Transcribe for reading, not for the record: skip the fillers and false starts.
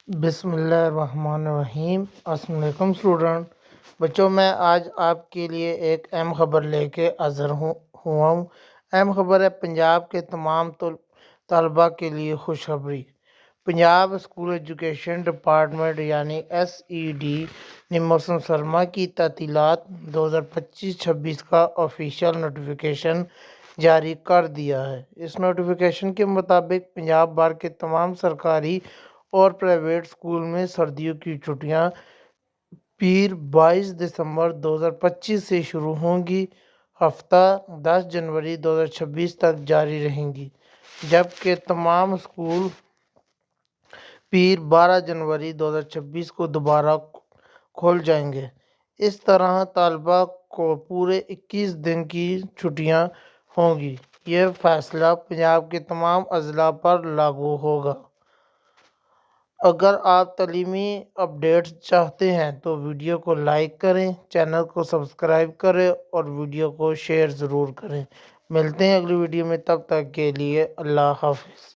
بسم اللہ الرحمن الرحیم۔ السلام علیکم اسٹوڈنٹ بچوں، میں آج آپ کے لیے ایک اہم خبر لے کے حاضر ہوا ہوں۔ اہم خبر ہے پنجاب کے تمام طلباء کے لیے خوشخبری۔ پنجاب اسکول ایجوکیشن ڈپارٹمنٹ یعنی SED نے موسم سرما کی تعطیلات 2025-26 کا آفیشیل نوٹیفیکیشن جاری کر دیا ہے۔ اس نوٹیفیکیشن کے مطابق پنجاب بھر کے تمام سرکاری اور پرائیویٹ اسکول میں سردیوں کی چھٹیاں پیر 22 دسمبر 2025 سے شروع ہوں گی، ہفتہ 10 جنوری 2026 تک جاری رہیں گی، جبکہ تمام اسکول پیر 12 جنوری 2026 کو دوبارہ کھول جائیں گے۔ اس طرح طلباء کو پورے 21 دن کی چھٹیاں ہوں گی۔ یہ فیصلہ پنجاب کے تمام اضلاع پر لاگو ہوگا۔ اگر آپ تعلیمی اپڈیٹس چاہتے ہیں تو ویڈیو کو لائک کریں، چینل کو سبسکرائب کریں اور ویڈیو کو شیئر ضرور کریں۔ ملتے ہیں اگلی ویڈیو میں، تب تک کے لیے اللہ حافظ۔